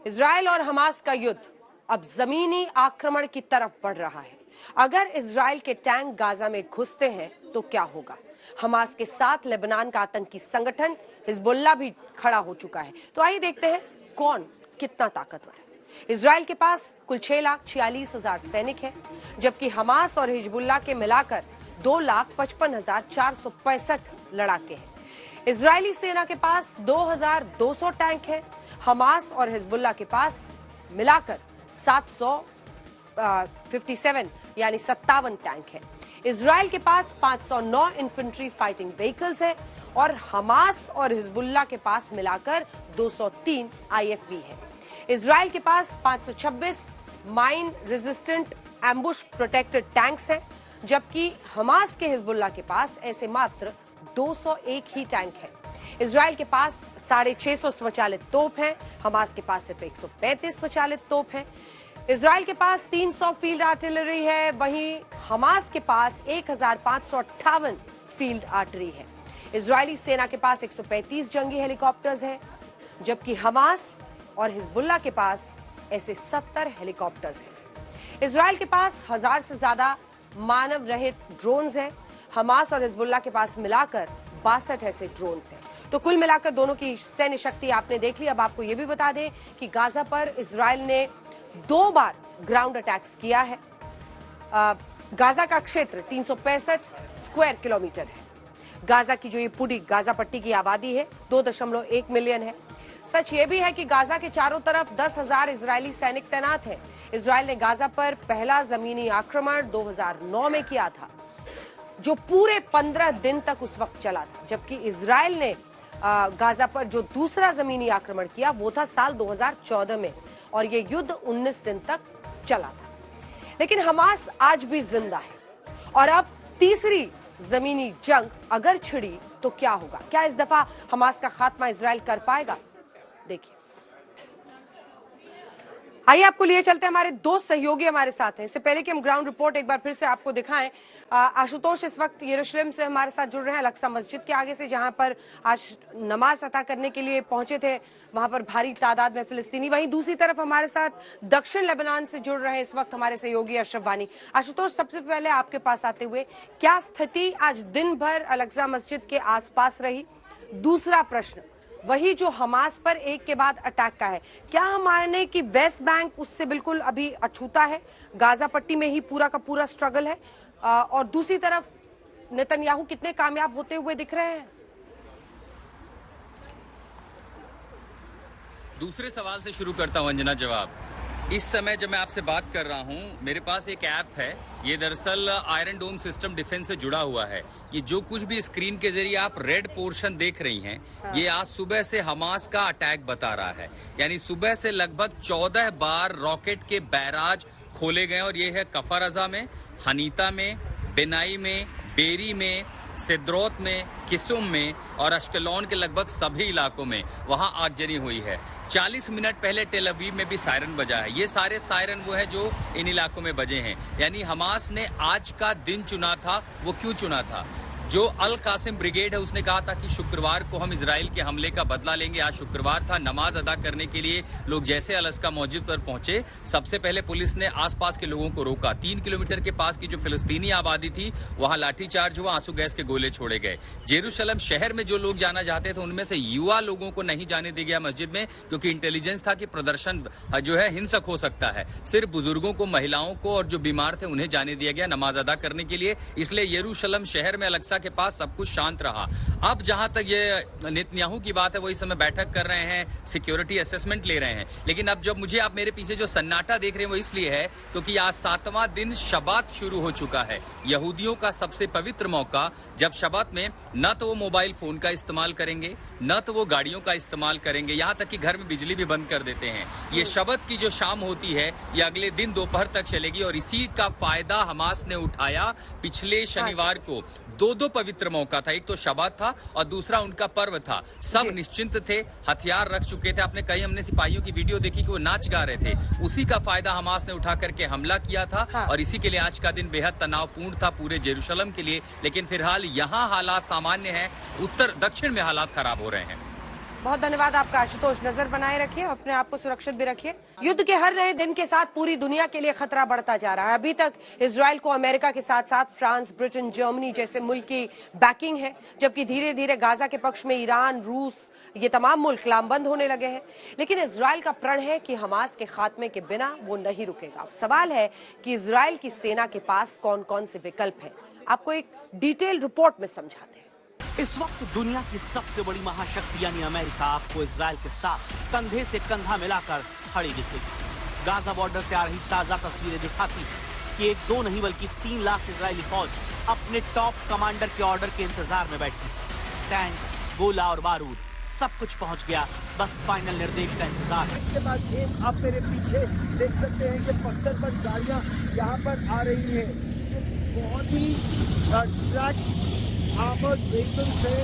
Israel और Hamas का युद्ध अब जमीनी आक्रमण की तरफ बढ़ रहा है। अगर इजराइल के टैंक गाजा में घुसते हैं तो क्या होगा? हमास के साथ लेबनान का आतंकी संगठन हिजबुल्लाह भी खड़ा हो चुका है। तो आइए देखते हैं कौन कितना ताकतवर है। इजराइल के पास कुल 6,46,000 सैनिक हैं, जबकि हमास और हिजबुल्लाह के मिलाकर 2,55,465 लड़ाके हैं। इजरायली सेना के पास 2,200 टैंक हैं। हमास और हिजबुल्लाह के पास मिलाकर 757 यानी 57 टैंक हैं। इजराइल के पास 509 इन्फेंट्री फाइटिंग व्हीकल्स हैं और हमास और हिजबुल्लाह के पास मिलाकर 203 आईएफवी हैं। इजराइल के पास 526 mine resistant ambush protected tanks हैं, जबकि हमास के हिजबुल्लाह के पास ऐसे मात्र 201 ही टैंक हैं। इजराइल के पास 650 स्वचालित तोप हैं, हमास के पास सिर्फ 135 स्वचालित तोप हैं। इजराइल के पास 300 फील्ड आर्टिलरी है, वहीं हमास के पास 1,558 फील्ड आर्टिलरी है। इजरायली सेना के पास 135 जंगी हेलीकॉप्टर्स हैं, जबकि हमास और हिजबुल्लाह के पास ऐसे 70 हेलीकॉप्टर्स हैं। इजराइल के पास 1000 से ज्यादा मानव रहित ड्रोन्स हैं। हमास और हिजबुल्लाह के पास मिलाकर 62 ऐसे ड्रोन्स हैं। तो कुल मिलाकर दोनों की सैन्य शक्ति आपने देख ली। अब आपको यह भी बता दें कि गाजा पर इजराइल ने 2 बार ग्राउंड अटैक्स किया है। गाजा का क्षेत्र 365 स्क्वायर किलोमीटर है। गाजा की जो ये पूरी गाजा पट्टी की आबादी है 2.1 मिलियन है। सच ये भी है कि गाजा के चारों तरफ 10,000 इजरायली सैनिक तैनात हैं। इजराइल ने गाजा पर पहला जमीनी आक्रमण 2009 में किया था, जो पूरे 15 दिन तक उस वक्त चला था, जबकि इजराइल ने गाजा पर जो दूसरा जमीनी आक्रमण किया वो था साल 2014 में, और ये युद्ध 19 दिन तक चला था। लेकिन हमास आज भी जिंदा है और अब तीसरी जमीनी जंग अगर छिड़ी तो क्या होगा? क्या इस दफा हमास का खात्मा इजराइल कर पाएगा? देखिए, आइए आपको लिए चलते हैं। हमारे 2 सहयोगी हमारे साथ हैं। इससे पहले कि हम ग्राउंड रिपोर्ट एक बार फिर से आपको दिखाएं, आशुतोष इस वक्त यरूशलेम से हमारे साथ जुड़ रहे हैं, अल-अक्सा मस्जिद के आगे से, जहां पर आज नमाज अता करने के लिए पहुंचे थे। वहां पर भारी तादाद में फिलिस्तीनी। वहीं दूसरी तरफ हमारे साथ दक्षिण लेबनान से जुड़ रहे हैं इस वक्त हमारे सहयोगी अशरफ वानी। आशुतोष, सबसे पहले आपके पास आते हुए, क्या स्थिति आज दिन भर अल-अक्सा मस्जिद के आसपास रही? दूसरा प्रश्न वही जो हमास पर एक के बाद अटैक का है, क्या हम माने कि वेस्ट बैंक उससे बिल्कुल अभी अछूता है, गाजा पट्टी में ही पूरा का पूरा स्ट्रगल है? और दूसरी तरफ नेतन्याहू कितने कामयाब होते हुए दिख रहे हैं? दूसरे सवाल से शुरू करता हूं अंजना जवाब। इस समय जब मैं आपसे बात कर रहा हूं, मेरे पास एक ऐप है। ये दरअसल आयरन डोम सिस्टम डिफेंस से जुड़ा हुआ है। ये जो कुछ भी स्क्रीन के जरिए आप रेड पोर्शन देख रही हैं, ये आज सुबह से हमास का अटैक बता रहा है। यानी सुबह से लगभग 14 बार रॉकेट के बैराज खोले गए, और ये है कफर अजा में, हनीता में, बेनाई में, बेरी में, सिद्रोत में, किसुम में और अश्कलोन के लगभग सभी इलाकों में वहां आगजनी हुई है। 40 मिनट पहले टेल अवीव में भी सायरन बजा है। ये सारे सायरन वो है जो इन इलाकों में बजे हैं। यानी हमास ने आज का दिन चुना था। वो क्यों चुना था? जो अल कासिम ब्रिगेड है उसने कहा था कि शुक्रवार को हम इजराइल के हमले का बदला लेंगे। आज शुक्रवार था। नमाज अदा करने के लिए लोग जैसे अल-अक्सा मस्जिद पर पहुंचे, सबसे पहले पुलिस ने आसपास के लोगों को रोका। 3 किलोमीटर के पास की जो फिलिस्तीनी आबादी थी वहां लाठीचार्ज हुआ, आंसू गैस के गोले छोड़े गए। जेरूशलम शहर में जो लोग जाना चाहते थे उनमें से युवा लोगों को नहीं जाने दिया गया मस्जिद में, क्योंकि इंटेलिजेंस था कि प्रदर्शन जो है हिंसक हो सकता है। सिर्फ बुजुर्गों को, महिलाओं को और जो बीमार थे उन्हें जाने दिया गया नमाज अदा करने के लिए। इसलिए यरूशलम शहर में अल-अक्सा के पास सब कुछ शांत रहा। अब जहां तक ये नेतन्याहू की बात है, वो इस समय बैठक कर रहे हैं, सिक्योरिटी असेसमेंट ले रहे हैं। लेकिन अब जब मुझे आप मेरे पीछे जो सन्नाटा देख रहे हैं वो इसलिए है क्योंकि आज 7वां दिन शबात शुरू हो चुका है। यहूदियों का सबसे पवित्र मौका, जब शबात में न तो वो मोबाइल फोन का इस्तेमाल करेंगे, न तो वो गाड़ियों का इस्तेमाल करेंगे, यहां तक कि घर में बिजली भी बंद कर देते हैं। ये शबात की जो शाम होती है ये अगले दिन दोपहर तक चलेगी, और इसी का फायदा हमास ने उठाया। पिछले शनिवार को 2 पवित्र मौका था। एक तो शबात था और दूसरा उनका पर्व था। सब निश्चिंत थे, हथियार रख चुके थे। आपने कई हमने सिपाहियों की वीडियो देखी कि वो नाच गा रहे थे। उसी का फायदा हमास ने उठा करके हमला किया था। और इसी के लिए आज का दिन बेहद तनावपूर्ण था पूरे जेरूशलम के लिए। लेकिन फिलहाल यहाँ हालात सामान्य हैं, उत्तर दक्षिण में हालात खराब हो रहे हैं। बहुत धन्यवाद आपका आशुतोष। नजर बनाए रखिए, अपने आप को सुरक्षित भी रखिए। युद्ध के हर नए दिन के साथ पूरी दुनिया के लिए खतरा बढ़ता जा रहा है। अभी तक इजराइल को अमेरिका के साथ साथ फ्रांस, ब्रिटेन, जर्मनी जैसे मुल्क की बैकिंग है, जबकि धीरे धीरे गाजा के पक्ष में ईरान, रूस, ये तमाम मुल्क लामबंद होने लगे हैं। लेकिन इजराइल का प्रण है कि हमास के खात्मे के बिना वो नहीं रुकेगा। अब सवाल है कि इजराइल की सेना के पास कौन कौन से विकल्प हैं। आपको एक डिटेल रिपोर्ट में समझाते हैं। इस वक्त दुनिया की सबसे बड़ी महाशक्ति यानी अमेरिका आपको इजराइल के साथ कंधे से कंधा मिलाकर खड़ी दिखेगी। गाजा बॉर्डर से आ रही ताजा तस्वीरें दिखाती कि 1-2 नहीं बल्कि 3 लाख इजरायली फौज अपने टॉप कमांडर के ऑर्डर के इंतजार में बैठी। टैंक, गोला और बारूद सब कुछ पहुंच गया, बस फाइनल निर्देश का इंतजार है। इसके बाद एक आप मेरे पीछे देख सकते हैं कि पत्थर पर गाड़ियां यहाँ पर आ रही हैं। बहुत ही ट्रक आर्मर्ड व्हीकल्स है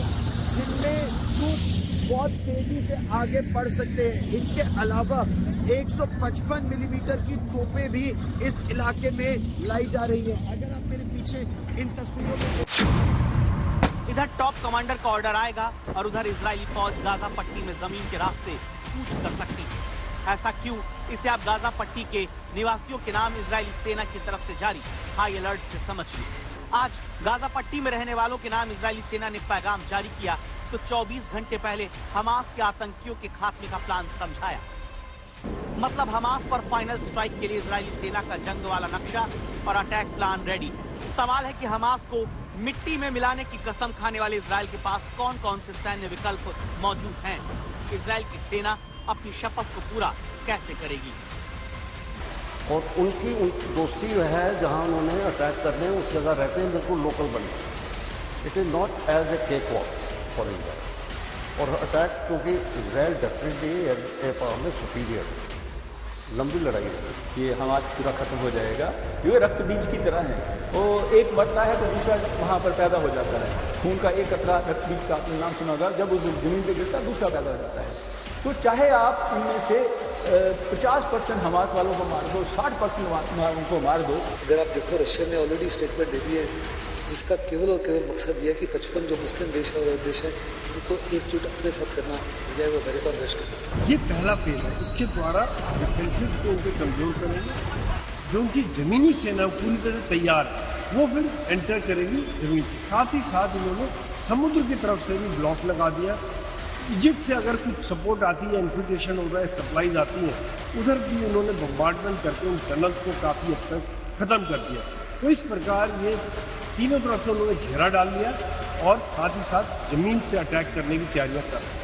जिनमें ट्रूप बहुत तेजी से आगे बढ़ सकते हैं। इनके अलावा 155 मिलीमीटर की तोपें भी इस इलाके में लाई जा रही है। अगर आप मेरे पीछे इन तस्वीरों में इधर टॉप कमांडर का ऑर्डर आएगा और उधर इजरायली फौज गाजा पट्टी में जमीन के रास्ते कूच कर सकती है। ऐसा क्यों, इसे आप गाजा पट्टी के निवासियों के नाम इजरायली सेना की तरफ से जारी हाई अलर्ट से समझिए। आज गाजा पट्टी में रहने वालों के नाम इजरायली सेना ने पैगाम जारी किया तो 24 घंटे पहले हमास के आतंकियों के खात्मे का प्लान समझाया। मतलब हमास पर फाइनल स्ट्राइक के लिए इजरायली सेना का जंग वाला नक्शा और अटैक प्लान रेडी। सवाल है कि हमास को मिट्टी में मिलाने की कसम खाने वाले इजराइल के पास कौन कौन से सैन्य विकल्प मौजूद हैं। इजराइल की सेना अपनी शपथ को पूरा कैसे करेगी। और उनकी दोस्ती है जहां उन्होंने अटैक करने उस जगह रहते हैं, बिल्कुल लोकल बने। It is not as a cake walk for Israel. और अटैक क्योंकि इजराइल डेफिनेटली ए पावर में सुपीरियर है, लंबी लड़ाई है। ये हमास पूरा खत्म हो जाएगा। ये रक्त बीज की तरह है, वो एक मरता है तो दूसरा वहाँ पर पैदा हो जाता है। खून का एक कतरा रक्त बीज का आपने नाम सुना होगा, जब वो जमीन पे गिरता है दूसरा पैदा हो जाता है। तो चाहे आप इनमें से 50% हमास वालों को मार दो, 60% उनको मार दो। अगर आप देखो रशिया ने ऑलरेडी स्टेटमेंट दे दी है जिसका केवल और केवल मकसद ये है कि 55 जो मुस्लिम देश है और देश है उनको एकजुट अपने साथ करना, बजाय वो अमेरिका और रश कर। ये पहला फेज है। इसके द्वारा डिफेंसिव को उनको कमजोर करेंगे। जो उनकी जमीनी सेना पूरी तरह तैयार है वो फिर एंटर करेगी जमीन। साथ ही साथ उन्होंने समुद्र की तरफ से भी ब्लॉक लगा दिया। इजिप्ट से अगर कुछ सपोर्ट आती है, इन्फिल्ट्रेशन हो रहा है, सप्लाईज आती है, उधर भी उन्होंने बम्बार्डमेंट करके उन टनल्स को काफ़ी हद तक ख़त्म कर दिया। तो इस प्रकार ये तीनों तरफ से उन्होंने घेरा डाल लिया और साथ ही साथ जमीन से अटैक करने की तैयारियां कर रहे हैं।